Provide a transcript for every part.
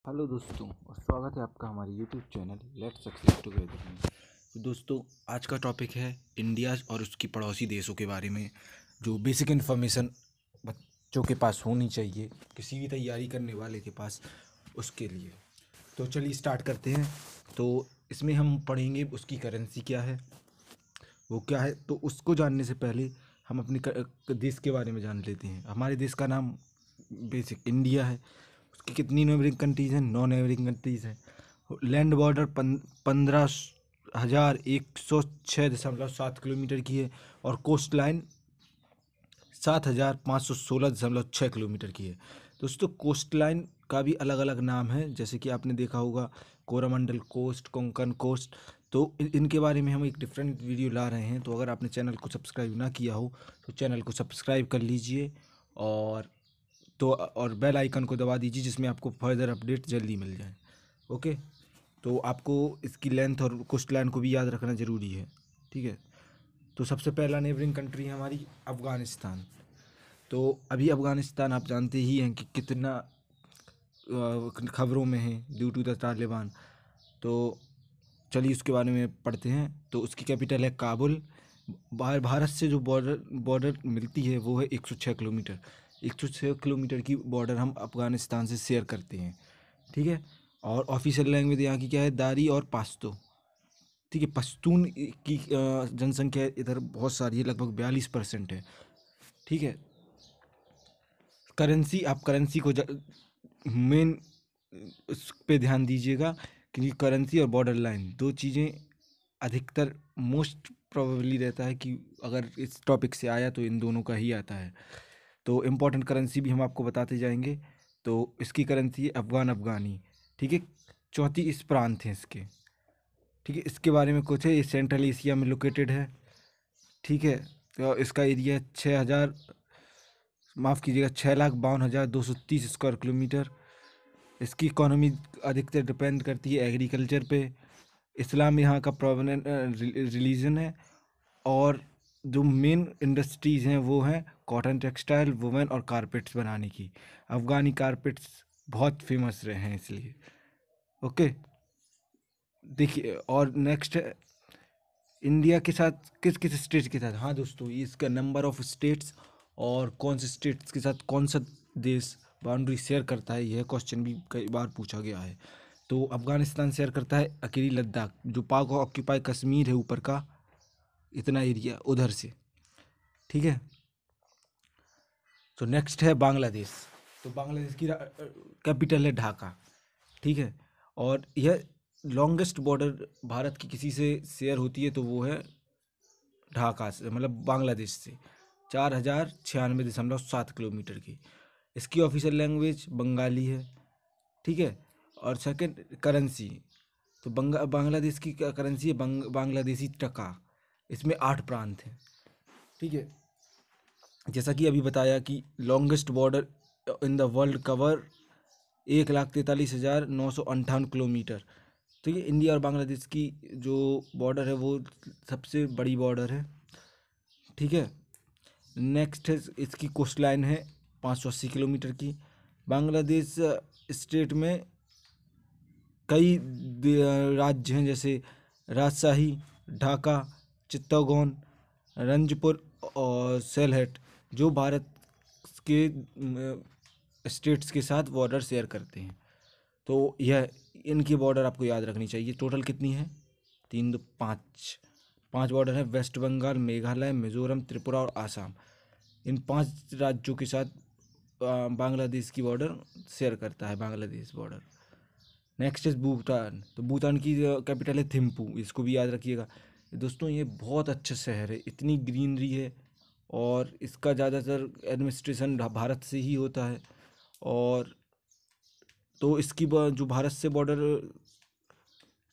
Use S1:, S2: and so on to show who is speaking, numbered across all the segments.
S1: Hello दोस्तों और स्वागत है आपका हमारे YouTube channel let's success together में। तो दोस्तों आज का टॉपिक है इंडिया और उसकी पड़ोसी देशों के बारे में, जो बेसिक इन्फॉर्मेशन बच्चों के पास होनी चाहिए, किसी भी तैयारी करने वाले के पास, उसके लिए। तो चलिए स्टार्ट करते हैं। तो इसमें हम पढ़ेंगे उसकी करेंसी क्या है, वो क्या है। तो उसको जानने से पहले हम अपने देश के बारे में जान लेते हैं। हमारे देश का नाम बेसिक इंडिया है। उसकी कितनी नेबरिंग कंट्रीज़ हैं? 9 नेबरिंग कंट्रीज़ हैं। लैंड बॉर्डर 15,106.7 किलोमीटर की है और कोस्ट लाइन 7,516.6 किलोमीटर की है। दोस्तों कोस्ट लाइन का भी अलग अलग नाम है, जैसे कि आपने देखा होगा कोरामंडल कोस्ट, कोंकण कोस्ट। तो इनके बारे में हम एक डिफरेंट वीडियो ला रहे हैं। तो अगर आपने चैनल को सब्सक्राइब ना किया हो तो चैनल को सब्सक्राइब कर लीजिए और बेल आइकन को दबा दीजिए, जिसमें आपको फर्दर अपडेट जल्दी मिल जाए। ओके। तो आपको इसकी लेंथ और कोस्ट लाइन को भी याद रखना ज़रूरी है, ठीक है। तो सबसे पहला नेबरिंग कंट्री है हमारी अफ़गानिस्तान। तो अभी अफ़गानिस्तान आप जानते ही हैं कि कितना खबरों में है ड्यू टू द तालिबान। तो चलिए उसके बारे में पढ़ते हैं। तो उसकी कैपिटल है काबुल। भारत से जो बॉर्डर बॉर्डर मिलती है वो है 106 किलोमीटर। 106 किलोमीटर की बॉर्डर हम अफ़गानिस्तान से शेयर करते हैं, ठीक है। और ऑफिशियल लैंग्वेज यहाँ की क्या है? दारी और पाश्तो, ठीक है। पश्तून की जनसंख्या इधर बहुत सारी है, लगभग 42% है, ठीक है। करेंसी, आप करेंसी को मेन उस पे ध्यान दीजिएगा, क्योंकि करेंसी और बॉर्डर लाइन दो चीज़ें अधिकतर मोस्ट प्रोबेबली रहता है कि अगर इस टॉपिक से आया तो इन दोनों का ही आता है। तो इम्पोर्टेंट करेंसी भी हम आपको बताते जाएंगे। तो इसकी करेंसी है अफ़गानी, ठीक है। 34 प्रांत हैं इसके, ठीक है। इसके बारे में कुछ है, ये सेंट्रल एशिया में लोकेटेड है, ठीक है। तो इसका एरिया 6,000, माफ़ कीजिएगा, 6,52,230 स्क्वायर किलोमीटर। इसकी इकोनॉमी अधिकतर डिपेंड करती है एग्रीकल्चर पे। इस्लाम यहाँ का प्रोमिनेंट रिलीजन है। और जो मेन इंडस्ट्रीज़ हैं वो हैं कॉटन, टेक्सटाइल, वुमेन और कारपेट्स बनाने की। अफ़गानी कारपेट्स बहुत फेमस रहे हैं इसलिए। ओके, देखिए। और नेक्स्ट है इंडिया के साथ किस किस स्टेट के साथ। हाँ दोस्तों, ये इसका नंबर ऑफ स्टेट्स और कौन से स्टेट्स के साथ कौन सा देश बाउंड्री शेयर करता है, यह क्वेश्चन भी कई बार पूछा गया है। तो अफ़गानिस्तान शेयर करता है अकेली लद्दाख, जो पाक ऑक्यूपाई कश्मीर है ऊपर का, इतना एरिया उधर से, ठीक है। तो नेक्स्ट है बांग्लादेश। तो बांग्लादेश की कैपिटल है ढाका, ठीक है। और यह लॉन्गेस्ट बॉर्डर भारत की किसी से शेयर होती है तो वो है ढाका से, मतलब बांग्लादेश से, 4,096.7 किलोमीटर की। इसकी ऑफिशियल लैंग्वेज बंगाली है, ठीक है। और सेकंड करेंसी, तो बांग्लादेश की करेंसी है बांग्लादेशी टका। इसमें 8 प्रांत हैं, ठीक है। जैसा कि अभी बताया कि longest border in the world cover 1,43,958 kilometre. तो ये इंडिया और बांग्लादेश की जो बॉर्डर है वो सबसे बड़ी बॉर्डर है, ठीक है। नेक्स्ट है इसकी कोस्ट लाइन है 580 किलोमीटर की। बांग्लादेश स्टेट में कई राज्य हैं, जैसे राजशाही, ढाका, चित्तौड़गढ़, रंजपुर और सylhet, जो भारत के स्टेट्स के साथ बॉर्डर शेयर करते हैं। तो यह इनकी बॉर्डर आपको याद रखनी चाहिए। टोटल कितनी है? 3 2 5 5 बॉर्डर है। वेस्ट बंगाल, मेघालय, मिजोरम, त्रिपुरा और आसाम। इन 5 राज्यों के साथ बांग्लादेश की बॉर्डर शेयर करता है, Bangladesh border. Next is Bhutan. तो भूटान की कैपिटल है थिम्पू, इसको भी याद रखिएगा। दोस्तों ये बहुत अच्छा शहर है, इतनी ग्रीनरी है और इसका ज़्यादातर एडमिनिस्ट्रेशन भारत से ही होता है। और तो इसकी जो भारत से बॉर्डर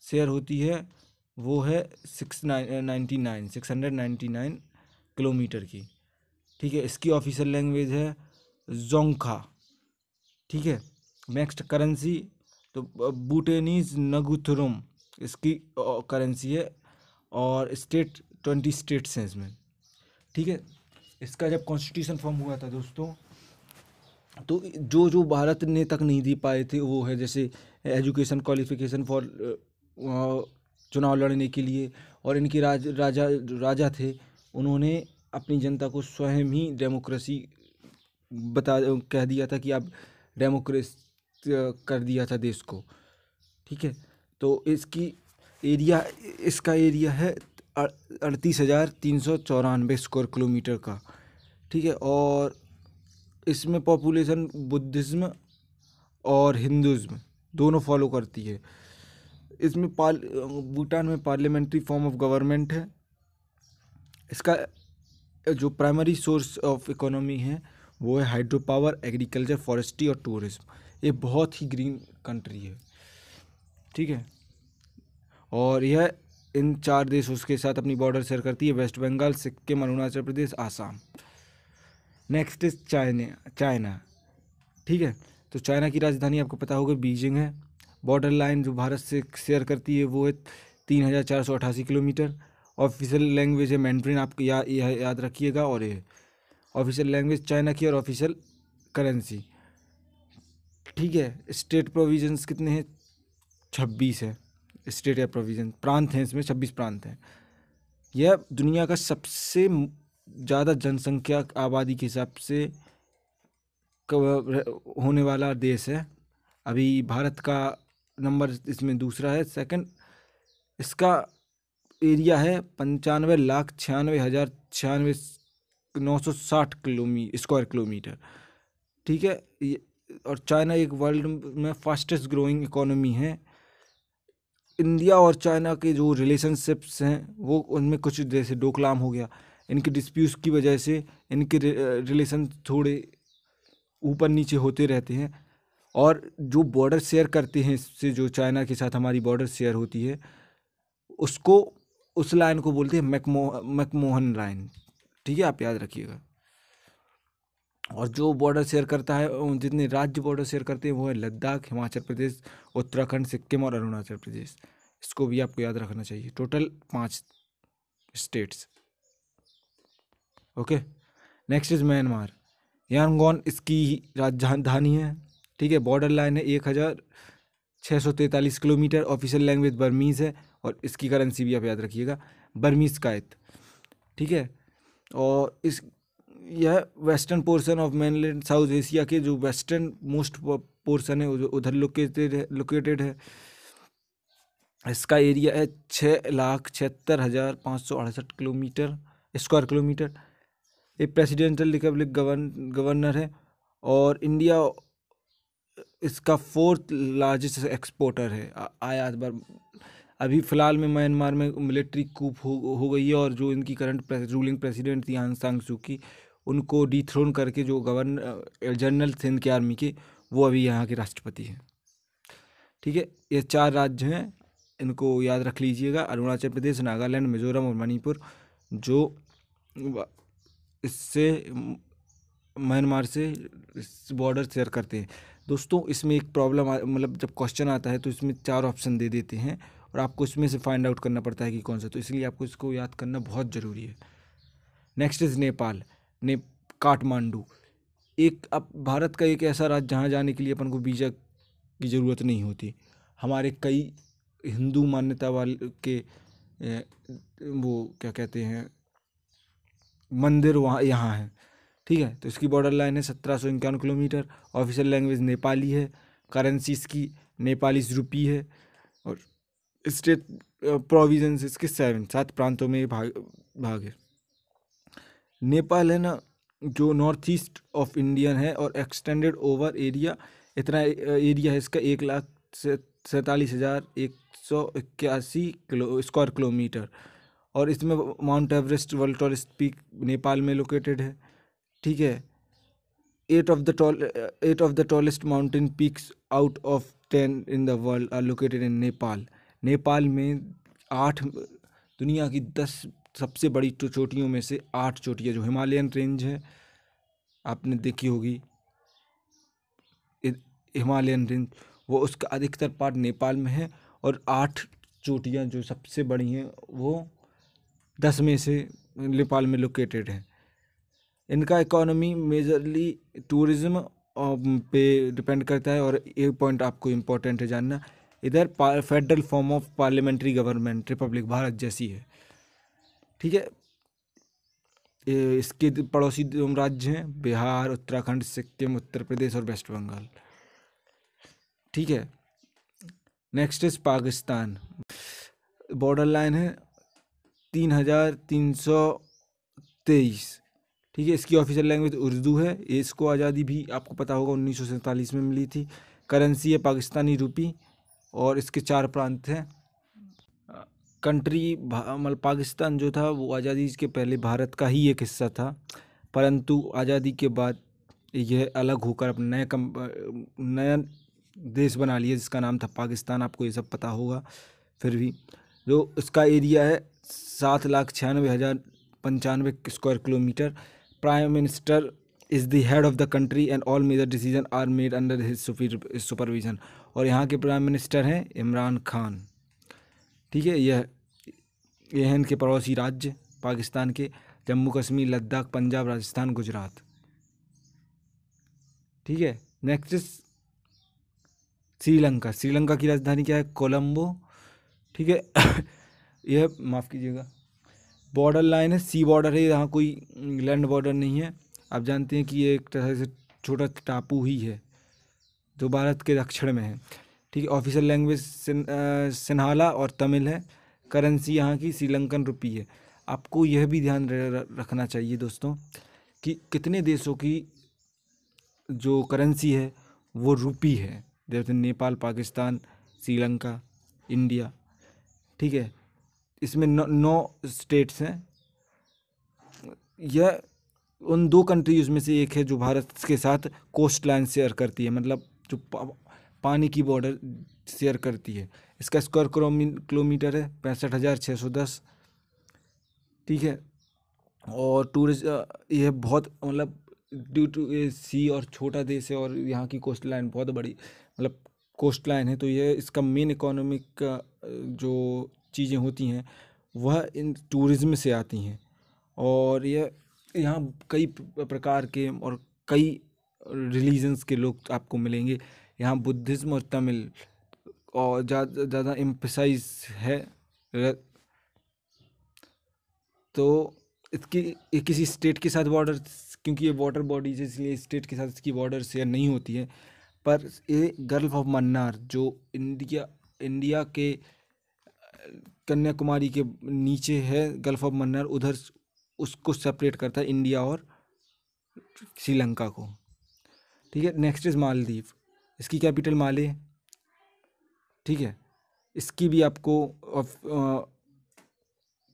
S1: शेयर होती है वो है 699 की, ठीक है। इसकी ऑफिशियल लैंग्वेज है जोंगखा, ठीक है। नेक्स्ट करेंसी, तो बूटेनीज नगुथुरुम इसकी करेंसी है। और स्टेट 20 स्टेट्स हैं इसमें, ठीक है। इसका जब कॉन्स्टिट्यूशन फॉर्म हुआ था दोस्तों तो जो जो भारत ने तक नहीं दे पाए थे वो है जैसे एजुकेशन क्वालिफिकेशन फॉर चुनाव लड़ने के लिए। और इनके राजा थे, उन्होंने अपनी जनता को स्वयं ही डेमोक्रेसी बता कह दिया था कि आप डेमोक्रेसी कर दिया था देश को। ठीक है, तो इसका एरिया है 38,394 स्क्वायर किलोमीटर का। ठीक है, और इसमें पॉपुलेशन बुद्धिज्म और हिंदुज़्म दोनों फॉलो करती है। इसमें भूटान में पार्लियामेंट्री फॉर्म ऑफ गवर्नमेंट है। इसका जो प्राइमरी सोर्स ऑफ इकोनॉमी है वो है हाइड्रो पावर, एग्रीकल्चर, फॉरेस्ट्री और टूरिज्म। ये बहुत ही ग्रीन कंट्री है। ठीक है, और यह इन 4 देशों के साथ अपनी बॉर्डर शेयर करती है, West Bengal, Sikkim, Arunachal Pradesh, Assam. Next is China. ठीक है, तो चाइना की राजधानी आपको पता होगा बीजिंग है। बॉर्डर लाइन जो भारत से शेयर करती है वो है 3,488 किलोमीटर। ऑफिशियल लैंग्वेज है मैंड्रिन, आपको याद रखिएगा। और ये ऑफिशियल लैंग्वेज चाइना की और ऑफिशियल करेंसी। ठीक है, स्टेट प्रोविजंस कितने हैं? 26 है स्टेट या प्रोविजन, प्रांत हैं इसमें 26 प्रांत हैं। यह दुनिया का सबसे ज़्यादा जनसंख्या आबादी के हिसाब से होने वाला देश है। अभी भारत का नंबर इसमें दूसरा है, सेकंड। इसका एरिया है 95,96,960 स्क्वायर किलोमीटर। ठीक है, और चाइना एक वर्ल्ड में फास्टेस्ट ग्रोइंग इकोनॉमी है। इंडिया और चाइना के जो रिलेशनशिप्स हैं वो उनमें कुछ जैसे डोकलाम हो गया, इनके डिस्प्यूट्स की वजह से इनके रिलेशन थोड़े ऊपर नीचे होते रहते हैं। और जो बॉर्डर शेयर करते हैं इससे, जो चाइना के साथ हमारी बॉर्डर शेयर होती है, उस लाइन को बोलते हैं मैकमोहन लाइन। ठीक है, आप याद रखिएगा। और जो बॉर्डर शेयर करता है, जितने राज्य बॉर्डर शेयर करते हैं वो है लद्दाख, हिमाचल प्रदेश, उत्तराखंड, सिक्किम और अरुणाचल प्रदेश। इसको भी आपको याद रखना चाहिए। Total 5 states. Okay, next is Myanmar. Yangon इसकी राजधानी है। ठीक है, बॉर्डर लाइन है 1,643 किलोमीटर। ऑफिशियल लैंग्वेज बर्मीज़ है और इसकी करेंसी भी आप याद रखिएगा, बर्मीज़ कायत। ठीक है, और यह western portion of mainland south Asia के जो वेस्टर्न मोस्ट पोर्शन है उधर लोकेटेड है। इसका एरिया है 6,76,568 किलोमीटर स्क्वायर किलोमीटर। एक प्रेसिडेंशियल रिपब्लिक गवर्नर है। और इंडिया इसका 4th लार्जेस्ट एक्सपोर्टर है आयात बार। अभी फ़िलहाल में म्यांमार में मिलिट्री कूप हो गई है, और जो इनकी करंट रूलिंग प्रेसिडेंट थी आंग सान सू की, उनको डिथ्रोन करके जो जनरल थे इनके आर्मी के, वो अभी यहाँ के राष्ट्रपति हैं। ठीक है, ये 4 राज्य हैं, इनको याद रख लीजिएगा, अरुणाचल प्रदेश, नागालैंड, मिजोरम और मणिपुर, जो इससे म्यांमार से बॉर्डर शेयर करते हैं। दोस्तों, इसमें एक प्रॉब्लम मतलब जब क्वेश्चन आता है तो इसमें 4 ऑप्शन दे देते हैं और आपको इसमें से फाइंड आउट करना पड़ता है कि कौन सा, तो इसलिए आपको इसको याद करना बहुत ज़रूरी है। Next is Nepal. काठमांडू अब भारत का एक ऐसा राज्य जहाँ जाने के लिए अपन को वीज़ा की ज़रूरत नहीं होती। हमारे कई हिंदू मान्यता वाले के वो क्या कहते हैं मंदिर वहाँ यहाँ है। ठीक है, तो इसकी बॉर्डर लाइन है 1,751 किलोमीटर। ऑफिशियल लैंग्वेज नेपाली है। करेंसी इसकी नेपाली रुपी है। और स्टेट प्रोविजंस इसके 7 प्रांतों में भाग है। नेपाल है ना, जो नॉर्थ ईस्ट ऑफ इंडियन है और एक्सटेंडेड ओवर एरिया, इतना एरिया है इसका 1,47,181 स्क्वायर किलोमीटर। और इसमें Mount Everest world tallest peak Nepal में लोकेटेड है। ठीक है, 8 of the tallest mountain peaks out of 10 in the world are located in Nepal. Nepal में 8 दुनिया की 10 सबसे बड़ी चोटियों में से 8 चोटियाँ, जो हिमालयन रेंज है आपने देखी होगी, हिमालयन रेंज, वो उसका अधिकतर पार्ट नेपाल में है। और 8 चोटियाँ जो सबसे बड़ी हैं वो 10 में से नेपाल में लोकेटेड है। इनका इकोनॉमी मेजरली टूरिज्म पे डिपेंड करता है। और एक पॉइंट आपको इम्पोर्टेंट है जानना, इधर federal form of parliamentary government Republic Bharat जैसी है, ठीक है। इसके पड़ोसी राज्य हैं बिहार, उत्तराखंड, सिक्किम, उत्तर प्रदेश और वेस्ट बंगाल, ठीक है। Next is Pakistan. Border line है 3323, ठीक है। इसकी ऑफिशियल लैंग्वेज उर्दू है। इसको आज़ादी भी आपको पता होगा 1947 में मिली थी। करेंसी है पाकिस्तानी रुपी, और इसके 4 प्रांत हैं। कंट्री मतलब पाकिस्तान जो था वो आज़ादी के पहले भारत का ही एक हिस्सा था, परंतु आज़ादी के बाद यह अलग होकर अपना नया देश बना लिया जिसका नाम था पाकिस्तान। आपको ये सब पता होगा। फिर भी जो इसका एरिया है 7,96,095 square kilometre. Prime minister is the head of the country and all major decision are made under his supervision. और यहाँ के प्राइम मिनिस्टर हैं इमरान खान, ठीक है। यह है इनके पड़ोसी राज्य पाकिस्तान के, जम्मू कश्मीर, लद्दाख, पंजाब, राजस्थान, गुजरात, ठीक है। नेक्स्ट श्रीलंका। श्रीलंका की राजधानी क्या है? कोलंबो, ठीक है। यह माफ़ कीजिएगा, बॉर्डर लाइन है, सी बॉर्डर है, यहाँ कोई लैंड बॉर्डर नहीं है। आप जानते हैं कि ये एक तरह से छोटा टापू ही है जो भारत के दक्षिण में है, ठीक है। ऑफिशियल लैंग्वेज सिन्हाला और तमिल है। करेंसी यहाँ की श्रीलंकन रुपी है। आपको यह भी ध्यान रखना चाहिए दोस्तों कि कितने देशों की जो करेंसी है वो रुपी है, जैसे नेपाल, पाकिस्तान, श्रीलंका, इंडिया, ठीक है। इसमें 9 स्टेट्स हैं। यह उन 2 कंट्रीज में से एक है जो भारत के साथ कोस्ट लाइन शेयर करती है, मतलब जो पानी की बॉर्डर शेयर करती है। इसका स्क्वायर किलोमीटर है 65,610, ठीक है। और टूरिस्ट यह बहुत मतलब ड्यू टू सी और छोटा देश है, और यहाँ की कोस्ट लाइन बहुत बड़ी मतलब कोस्ट लाइन है, तो यह इसका मेन इकोनॉमिक जो चीज़ें होती हैं वह इन टूरिज़्म से आती हैं। और यह यहाँ कई प्रकार के और कई रिलीजन्स के लोग आपको मिलेंगे। यहाँ बुद्धिज़्म और तमिल और ज़्यादा एम्फसाइज है। तो इसकी किसी स्टेट के साथ बॉर्डर, क्योंकि ये वाटर बॉडी है इसलिए स्टेट के साथ इसकी बॉर्डर शेयर नहीं होती है, पर ये गल्फ ऑफ मन्नार जो इंडिया के कन्याकुमारी के नीचे है, गल्फ ऑफ मन्नार, उधर उसको सेपरेट करता है इंडिया और श्रीलंका को, ठीक है। Next is Maldives. इसकी कैपिटल माले, ठीक है। इसकी भी आपको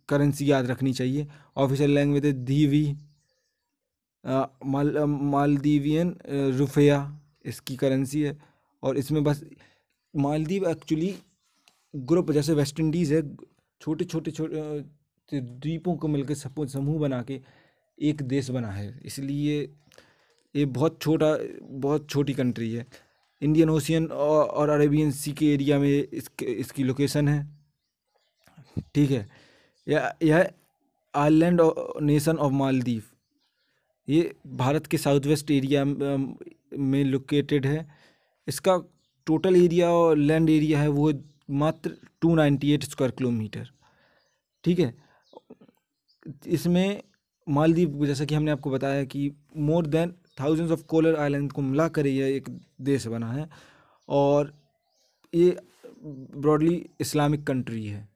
S1: करेंसी याद रखनी चाहिए। ऑफिशियल लैंग्वेज है दीवी, मालदीवियन रुपया इसकी करेंसी है। और इसमें बस मालदीव एक्चुअली ग्रुप जैसे वेस्ट इंडीज़ है, छोटे छोटे द्वीपों को मिलकर समूह बना के एक देश बना है, इसलिए ये बहुत छोटी कंट्री है। इंडियन ओशियन और अरेबियन सी के एरिया में इसकी लोकेशन है, ठीक है। यह आइलैंड नेशन ऑफ मालदीव, ये भारत के साउथ वेस्ट एरिया में लोकेटेड है। इसका टोटल एरिया और लैंड एरिया है वो मात्र 298 स्क्वायर किलोमीटर, ठीक है। इसमें मालदीव जैसा कि हमने आपको बताया कि more than thousands of coral island को मिला कर यह एक देश बना है, और ये ब्रॉडली इस्लामिक कंट्री है,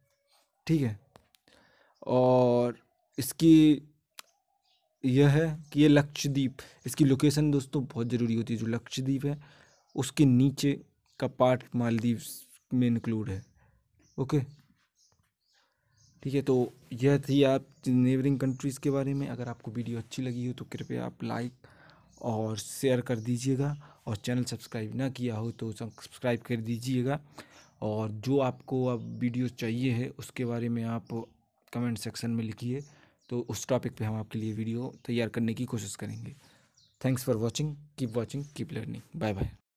S1: ठीक है। और इसकी यह है कि ये लक्षद्वीप, इसकी लोकेशन दोस्तों बहुत ज़रूरी होती है। जो लक्षद्वीप है उसके नीचे का पार्ट मालदीव में इंक्लूड है, ओके, ठीक है। तो यह थी आप नेबरिंग कंट्रीज़ के बारे में। अगर आपको वीडियो अच्छी लगी हो तो कृपया आप लाइक और शेयर कर दीजिएगा, और चैनल सब्सक्राइब ना किया हो तो सब्सक्राइब कर दीजिएगा। और जो आपको अब वीडियो चाहिए है उसके बारे में आप कमेंट सेक्शन में लिखिए, तो उस टॉपिक पे हम आपके लिए वीडियो तैयार करने की कोशिश करेंगे। Thanks for watching, keep learning, bye bye.